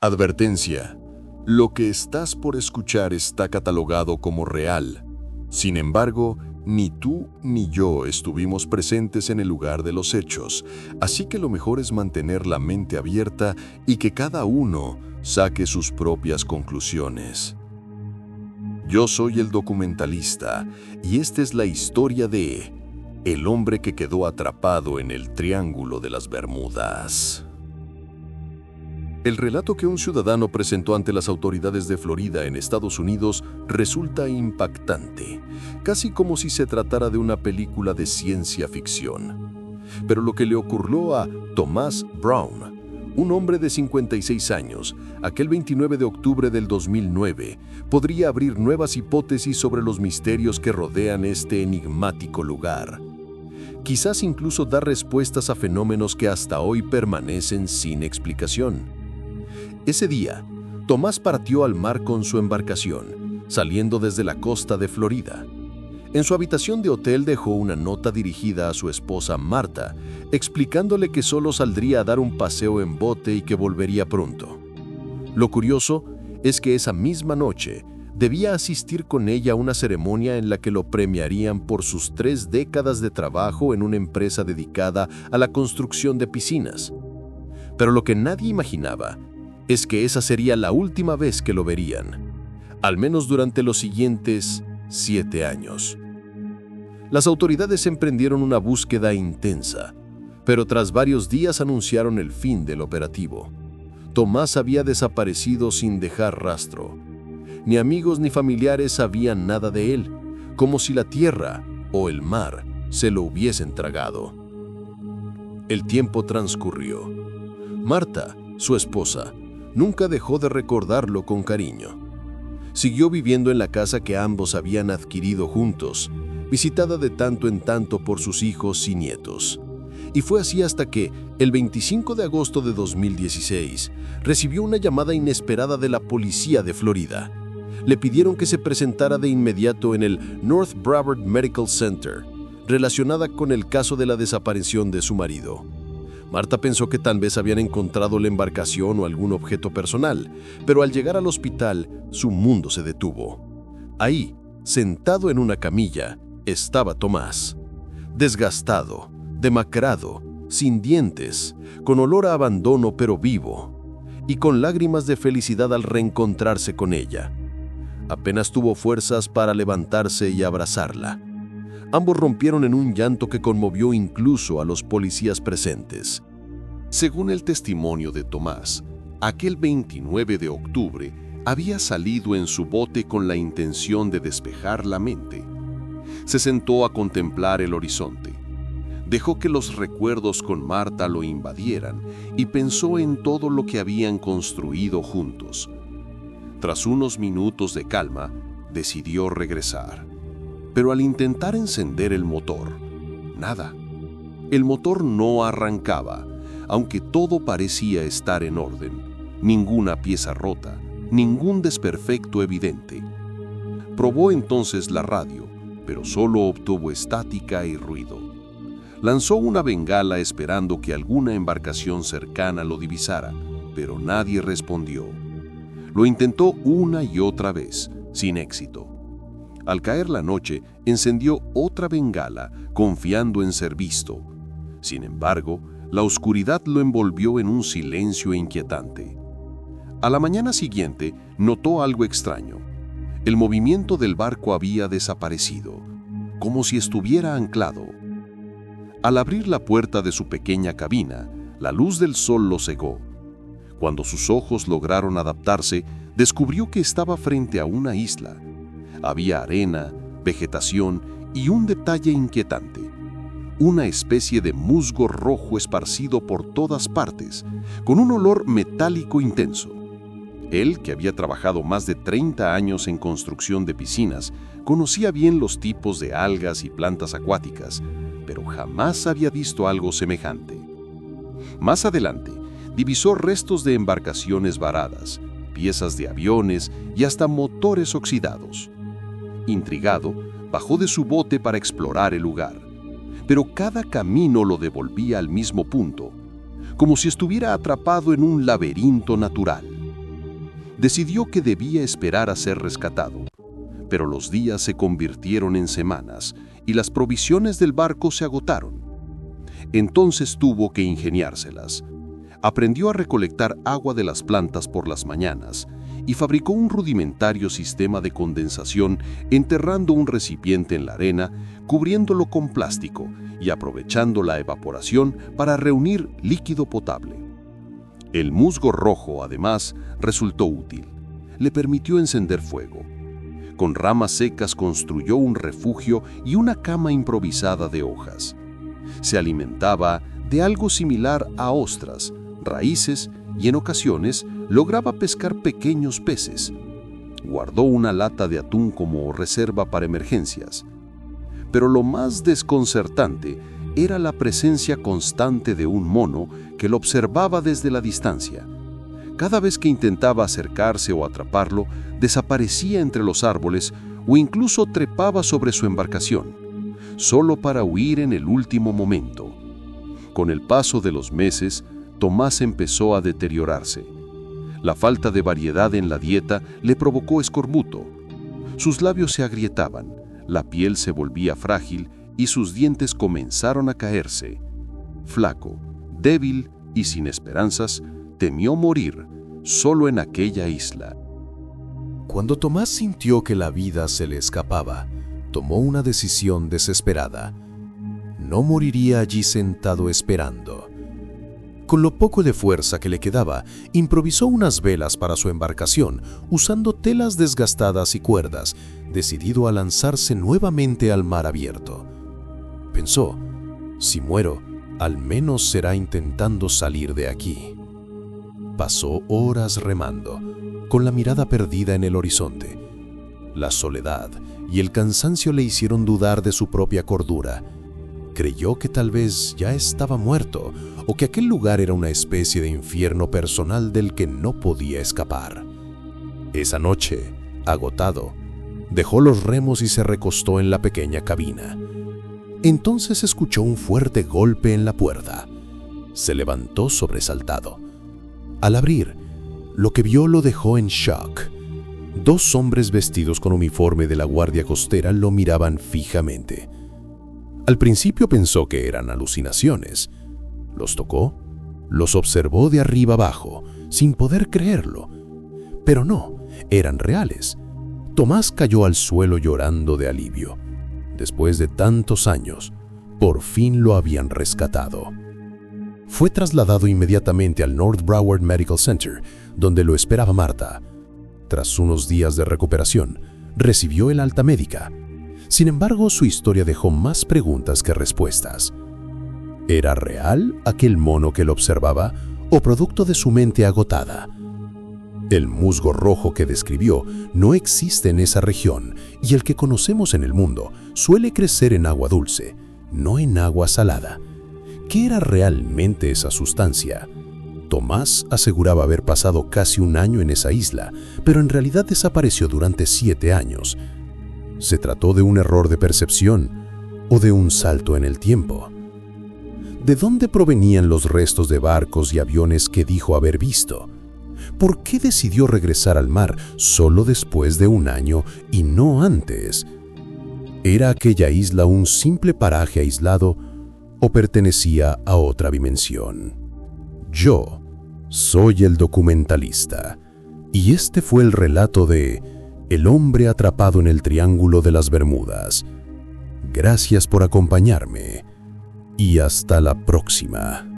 Advertencia. Lo que estás por escuchar está catalogado como real. Sin embargo, ni tú ni yo estuvimos presentes en el lugar de los hechos, así que lo mejor es mantener la mente abierta y que cada uno saque sus propias conclusiones. Yo soy el documentalista y esta es la historia de el hombre que quedó atrapado en el Triángulo de las Bermudas. El relato que un ciudadano presentó ante las autoridades de Florida en Estados Unidos resulta impactante, casi como si se tratara de una película de ciencia ficción. Pero lo que le ocurrió a Thomas Brown, un hombre de 56 años, aquel 29 de octubre del 2009, podría abrir nuevas hipótesis sobre los misterios que rodean este enigmático lugar. Quizás incluso dar respuestas a fenómenos que hasta hoy permanecen sin explicación. Ese día, Tomás partió al mar con su embarcación, saliendo desde la costa de Florida. En su habitación de hotel dejó una nota dirigida a su esposa Marta, explicándole que solo saldría a dar un paseo en bote y que volvería pronto. Lo curioso es que esa misma noche debía asistir con ella a una ceremonia en la que lo premiarían por sus 3 décadas de trabajo en una empresa dedicada a la construcción de piscinas. Pero lo que nadie imaginaba es que esa sería la última vez que lo verían, al menos durante los siguientes 7 años. Las autoridades emprendieron una búsqueda intensa, pero tras varios días anunciaron el fin del operativo. Tomás había desaparecido sin dejar rastro. Ni amigos ni familiares sabían nada de él, como si la tierra o el mar se lo hubiesen tragado. El tiempo transcurrió. Marta, su esposa, nunca dejó de recordarlo con cariño. Siguió viviendo en la casa que ambos habían adquirido juntos, visitada de tanto en tanto por sus hijos y nietos. Y fue así hasta que, el 25 de agosto de 2016, recibió una llamada inesperada de la policía de Florida. Le pidieron que se presentara de inmediato en el North Brevard Medical Center, relacionada con el caso de la desaparición de su marido. Marta pensó que tal vez habían encontrado la embarcación o algún objeto personal, pero al llegar al hospital, su mundo se detuvo. Ahí, sentado en una camilla, estaba Tomás. Desgastado, demacrado, sin dientes, con olor a abandono pero vivo, y con lágrimas de felicidad al reencontrarse con ella. Apenas tuvo fuerzas para levantarse y abrazarla. Ambos rompieron en un llanto que conmovió incluso a los policías presentes. Según el testimonio de Tomás, aquel 29 de octubre había salido en su bote con la intención de despejar la mente. Se sentó a contemplar el horizonte. Dejó que los recuerdos con Marta lo invadieran y pensó en todo lo que habían construido juntos. Tras unos minutos de calma, decidió regresar. Pero al intentar encender el motor, nada. El motor no arrancaba, aunque todo parecía estar en orden. Ninguna pieza rota, ningún desperfecto evidente. Probó entonces la radio, pero solo obtuvo estática y ruido. Lanzó una bengala esperando que alguna embarcación cercana lo divisara, pero nadie respondió. Lo intentó una y otra vez, sin éxito. Al caer la noche, encendió otra bengala, confiando en ser visto. Sin embargo, la oscuridad lo envolvió en un silencio inquietante. A la mañana siguiente, notó algo extraño. El movimiento del barco había desaparecido, como si estuviera anclado. Al abrir la puerta de su pequeña cabina, la luz del sol lo cegó. Cuando sus ojos lograron adaptarse, descubrió que estaba frente a una isla. Había arena, vegetación y un detalle inquietante. Una especie de musgo rojo esparcido por todas partes, con un olor metálico intenso. Él, que había trabajado más de 30 años en construcción de piscinas, conocía bien los tipos de algas y plantas acuáticas, pero jamás había visto algo semejante. Más adelante, divisó restos de embarcaciones varadas, piezas de aviones y hasta motores oxidados. Intrigado, bajó de su bote para explorar el lugar, pero cada camino lo devolvía al mismo punto, como si estuviera atrapado en un laberinto natural. decidió que debía esperar a ser rescatado. Pero los días se convirtieron en semanas y las provisiones del barco se agotaron. Entonces tuvo que ingeniárselas. Aprendió a recolectar agua de las plantas por las mañanas y fabricó un rudimentario sistema de condensación enterrando un recipiente en la arena, cubriéndolo con plástico y aprovechando la evaporación para reunir líquido potable. El musgo rojo, además, resultó útil. Le permitió encender fuego. Con ramas secas construyó un refugio y una cama improvisada de hojas. Se alimentaba de algo similar a ostras, raíces y en ocasiones lograba pescar pequeños peces. Guardó una lata de atún como reserva para emergencias. Pero lo más desconcertante era la presencia constante de un mono que lo observaba desde la distancia. Cada vez que intentaba acercarse o atraparlo, desaparecía entre los árboles o incluso trepaba sobre su embarcación, solo para huir en el último momento. Con el paso de los meses, Tomás empezó a deteriorarse. La falta de variedad en la dieta le provocó escorbuto. Sus labios se agrietaban, la piel se volvía frágil y sus dientes comenzaron a caerse. Flaco, débil y sin esperanzas, temió morir solo en aquella isla. Cuando Tomás sintió que la vida se le escapaba, tomó una decisión desesperada. No moriría allí sentado esperando. Con lo poco de fuerza que le quedaba, improvisó unas velas para su embarcación, usando telas desgastadas y cuerdas, decidido a lanzarse nuevamente al mar abierto. Pensó, si muero, al menos será intentando salir de aquí. Pasó horas remando, con la mirada perdida en el horizonte. La soledad y el cansancio le hicieron dudar de su propia cordura. Creyó que tal vez ya estaba muerto o que aquel lugar era una especie de infierno personal del que no podía escapar. Esa noche, agotado, dejó los remos y se recostó en la pequeña cabina. Entonces escuchó un fuerte golpe en la puerta. Se levantó sobresaltado. Al abrir, lo que vio lo dejó en shock. 2 hombres vestidos con uniforme de la Guardia Costera lo miraban fijamente. Al principio pensó que eran alucinaciones. Los tocó, los observó de arriba abajo, sin poder creerlo. Pero no, eran reales. Tomás cayó al suelo llorando de alivio. Después de tantos años, por fin lo habían rescatado. Fue trasladado inmediatamente al North Broward Medical Center, donde lo esperaba Marta. Tras unos días de recuperación, recibió el alta médica. Sin embargo, su historia dejó más preguntas que respuestas. ¿Era real aquel mono que lo observaba o producto de su mente agotada? El musgo rojo que describió no existe en esa región y el que conocemos en el mundo suele crecer en agua dulce, no en agua salada. ¿Qué era realmente esa sustancia? Tomás aseguraba haber pasado casi un año en esa isla, pero en realidad desapareció durante 7 años. ¿Se trató de un error de percepción o de un salto en el tiempo? ¿De dónde provenían los restos de barcos y aviones que dijo haber visto? ¿Por qué decidió regresar al mar solo después de un año y no antes? ¿Era aquella isla un simple paraje aislado o pertenecía a otra dimensión? Yo soy el documentalista y este fue el relato de El hombre atrapado en el Triángulo de las Bermudas. Gracias por acompañarme y hasta la próxima.